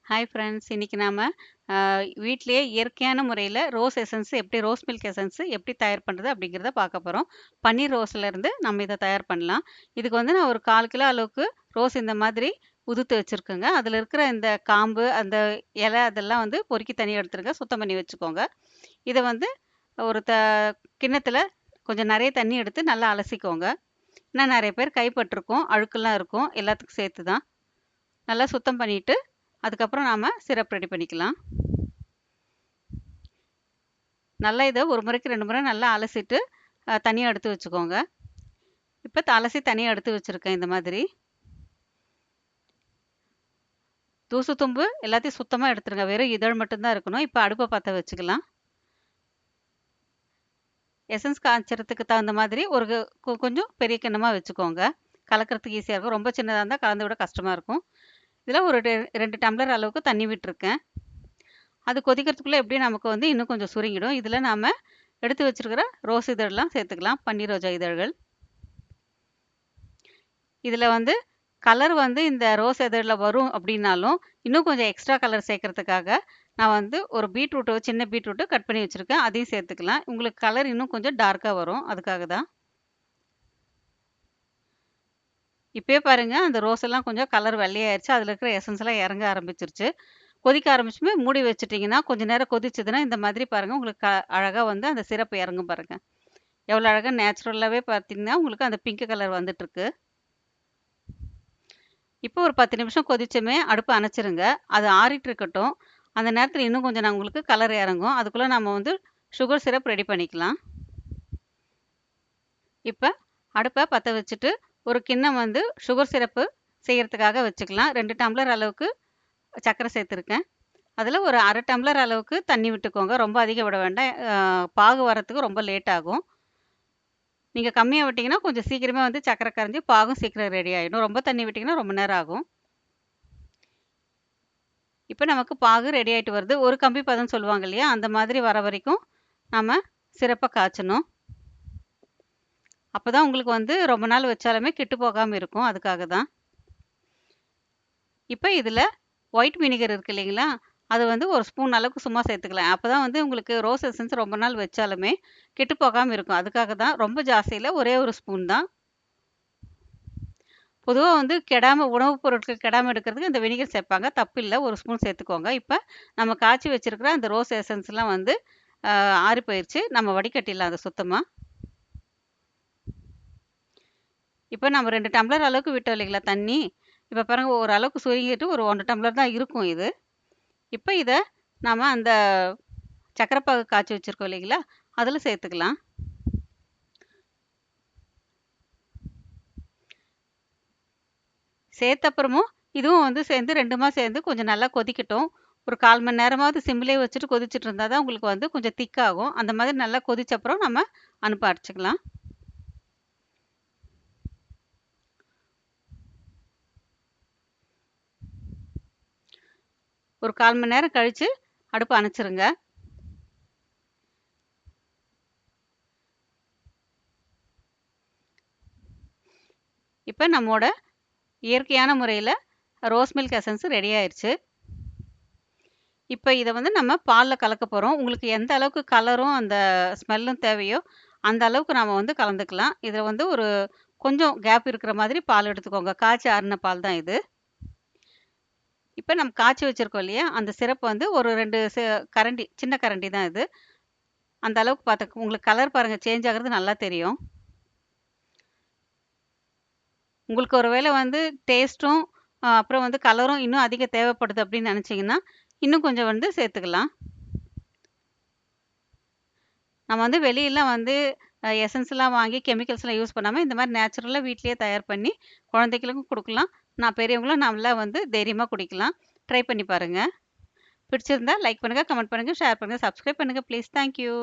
Hi friends. இன்னைக்கு நாம வீட்லயே இயற்கையான முறையில ரோஸ் எசன்ஸ் எப்படி ரோஸ் மில்க் எசன்ஸ் எப்படி தயார் பண்றது அப்படிங்கிறத பார்க்க போறோம். பன்னீர் ரோஸ்ல இருந்து நம்ம இத தயார் பண்ணலாம். இதுக்கு வந்து நான் ஒரு 1/4 கிலோ அளவுக்கு ரோஸ் இந்த மாதிரி உதுத்து வச்சிருக்கேங்க. அதுல இருக்கிற இந்த காம்பு, அந்த இலை அதெல்லாம் வந்து பொறுக்கி தனியா எடுத்துருங்க. சுத்தம் பண்ணி வச்சுக்கோங்க. இத வந்து ஒரு கிண்ணத்துல கொஞ்சம் நெறைய தண்ணி எடுத்து நல்லா அலசிக்கோங்க. ஏன்னா நெறைய பேர் கைப்பட்டுருக்கும், அழுக்கெல்லாம் இருக்கும். எல்லாத்துக்கும் சேர்த்து தான். நல்லா சுத்தம் பண்ணிட்டு அதுக்கப்புறம் நாம சிரப் ரெடி பண்ணிக்கலாம். நல்லா இத 1 முறைக்கு 2 முறை நல்லா அலசிட்டு, தனியா எடுத்து வச்சுக்கோங்க. இப்ப அலசி தனியா எடுத்து வச்சிருக்கேன் இந்த மாதிரி. தூசு, தும்பு எல்லாத்தையும் சுத்தமா எடுத்துருங்க. வெறும் இதழ் மட்டும் தான் இருக்கணும். இப்ப அடுப்ப பத்த வச்சுக்கலாம். எசன்ஸ் காய்ச்சறதுக்கு தகுந்த மாதிரி ஒரு கொஞ்சம் பெரிய கிண்ணமா வச்சுக்கோங்க. கலக்கறதுக்கு ஈஸியா இருக்கும். ரொம்ப சின்னதா இருந்தா கலந்து விட கஷ்டமா இருக்கும். இதுல ஒரு 2 டம்ளர் அளவுக்கு தண்ணி விட்டுருக்கேன். அது கொதிக்கிறதுக்குள்ள எப்படியும் நமக்கு வந்து இன்னும் கொஞ்சம் சுருங்கிடும். இதுல நாம எடுத்து வச்சிருக்கிற ரோஸ் இதழ்லாம் சேர்த்துக்கலாம். பன்னீர் ரோஜா இதழ்கள். இதுல வந்து கலர் வந்து இந்த ரோஸ் இதழ்ல வரும் அப்படின்னாலும், இன்னும் கொஞ்சம் எக்ஸ்ட்ரா கலர் சேர்க்கறதுக்காக, நான் வந்து ஒரு சின்ன பீட்ரூட்ட கட் பண்ணி வச்சிருக்கேன். அதையும் சேர்த்துக்கலாம். உங்களுக்கு கலர் இன்னும் கொஞ்சம் டார்க்கா வரும். அதுக்காக தான். இப்பயே பாருங்க அந்த ரோஸ் எல்லாம் கொஞ்சம் கலர் வெள்ளையாயிருச்சு. அதுல இருக்கிற எசன்ஸ் எல்லாம் இறங்க ஆரம்பிச்சிருச்சு. கொதிக்க ஆரம்பிச்சுமே மூடி வச்சுட்டீங்கன்னா, கொஞ்ச நேரம் கொதிச்சதுன்னா, இந்த மாதிரி பாருங்க உங்களுக்கு அழகா வந்து அந்த சிரப் இறங்கும் பாருங்க. எவ்வளோ அழகா நேச்சுரலாவே பார்த்தீங்கன்னா, உங்களுக்கு அந்த பிங்க் கலர் வந்துட்டுருக்கு. இப்போ ஒரு 10 நிமிஷம் கொதிச்சதுமே அடுப்ப அணைச்சிருங்க. அது ஆறிட்டு இருக்கட்டும். அந்த நேரத்தில இன்னும் கொஞ்சம் உங்களுக்கு கலர் இறங்கும். அதுக்குள்ள நம்ம வந்து சுகர் சிரப் ரெடி பண்ணிக்கலாம். இப்ப அடுப்ப பத்த வச்சுட்டு, ஒரு கிண்ணம் வந்து சுகர் சிரப்பு செய்யறதுக்காக வச்சுக்கலாம். 2 டம்ளர் அளவுக்கு சர்க்கரை சேர்த்துருக்கேன். அதில ஒரு 1/2 டம்ளர் அளவுக்கு தண்ணி விட்டுக்கோங்க. ரொம்ப அதிகம் விட வேண்டாம். பாகு வரத்துக்கு ரொம்ப லேட் ஆகும். நீங்க கம்மியா விட்டீங்கன்னா, கொஞ்சம் சீக்கிரமே வந்து சர்க்கரை கரைஞ்சு பாகும் சீக்கிரம் ரெடி ஆயிடும். ரொம்ப தண்ணி விட்டீங்கன்னா, ரொம்ப நேரம் ஆகும். இப்ப நமக்கு பாகு ரெடி ஆயிட்டு வருது. ஒரு கம்பி பதம்ன்னு சொல்லுவாங்க இல்லையா? அந்த மாதிரி வர வரைக்கும் நாம சிறப்பா காய்ச்சணும். அப்பதான் உங்களுக்கு வந்து ரொம்ப நாள் வச்சாலுமே கெட்டு போகாம இருக்கும். அதுக்காக தான். இப்ப இதுல ஒயிட் வினிகர் இருக்கு இல்லைங்களா? அது வந்து 1 ஸ்பூன் அளவுக்கு சும்மா சேர்த்துக்கலாம். அப்பதான் வந்து உங்களுக்கு ரோஸ் எசன்ஸ் ரொம்ப நாள் வச்சாலுமே கெட்டு போகாம இருக்கும். அதுக்காக தான். ரொம்ப ஜாஸ்தி இல்ல. ஒரே 1 ஸ்பூன் தான். பொதுவா வந்து உணவுப் பொருட்கள் கெடாம எடுக்கிறதுக்கு இந்த வினிகர் சேர்ப்பாங்க. தப்பில்ல. 1 ஸ்பூன் சேர்த்துக்கோங்க. இப்ப நம்ம காய்ச்சி வச்சிருக்கிற அந்த ரோஸ் எசன்ஸ்லாம் வந்து அ ஆறி போயிருச்சு. நம்ம வடிகட்டிடலாம் அத சுத்தமா. இப்ப நம்ம 2 டம்ளர் அளவுக்கு விட்டோம் இல்லைங்களா தண்ணி. இப்ப பாருங்க ஓரளவுக்கு சுருங்கிட்டு ஒரு 1 டம்ளர் தான் இருக்கும் இது. இப்ப இத நாம அந்த சர்க்கரை பாகு காய்ச்சி வச்சிருக்கோம் இல்லைங்களா? அதுல சேர்த்துக்கலாம். சேர்த்த அப்புறமும் இதுவும் வந்து சேர்ந்து 2மா சேர்ந்து கொஞ்சம் நல்லா கொதிக்கட்டும். ஒரு 1/4 மணி நேரமாவது சிம்லயே வச்சுட்டு கொதிச்சுட்டு இருந்தா தான் உங்களுக்கு வந்து கொஞ்சம் திக் ஆகும். அந்த மாதிரி நல்லா கொதிச்ச அப்புறம் நம்ம அடுப்ப அணைச்சுக்கலாம். ஒரு 1/4 மணி நேரம் கழிச்சு அடுப்ப அணைச்சிருங்க. இப்ப நம்மோட இயற்கையான முறையில ரோஸ் மில்க் எசன்ஸ் ரெடி ஆயிருச்சு. இப்ப இத வந்து நம்ம பால்ல கலக்கப் போறோம். உங்களுக்கு எந்த அளவுக்கு கலரும், அந்த ஸ்மெல்லும் தேவையோ, அந்த அளவுக்கு நாம வந்து கலந்துக்கலாம். இதுல வந்து ஒரு கொஞ்சம் கேப் இருக்கிற மாதிரி பால் எடுத்துக்கோங்க. காய்ச்சி ஆறுன பால் தான் இது. இப்ப நம்ம காய்ச்சி வச்சிருக்கோம் இல்லையா? அந்த சிரப் வந்து ஒரு 2 கரண்டி, சின்ன கரண்டி தான் இது. அந்த அளவுக்கு உங்களுக்கு கலர் பாருங்க சேஞ்ச் ஆகுறது நல்லா தெரியும். உங்களுக்கு ஒரு வேளை வந்து டேஸ்ட்டும், அப்புறம் வந்து கலரும் இன்னும் அதிகம் தேவைப்படுது அப்படின்னு நெனச்சீங்கன்னா, இன்னும் கொஞ்சம் வந்து சேர்த்துக்கலாம். நம்ம வந்து வெளியலாம் வந்து எசன்ஸ்லாம் வாங்கி கெமிக்கல்ஸ்லாம் யூஸ் பண்ணாம, இந்த மாரி நேச்சுரலா வீட்லயே தயார் பண்ணி குழந்தைகளுக்கும் குடுக்கலாம். பெரியவங்களும் நல்லா வந்து தைரியமா குடிக்கலாம். ட்ரை பண்ணி பாருங்க. பிடிச்சிருந்தா லைக் பண்ணுங்க, கமெண்ட் பண்ணுங்க, ஷேர் பண்ணுங்க, சப்ஸ்கிரைப் பண்ணுங்க ப்ளீஸ். Thank you.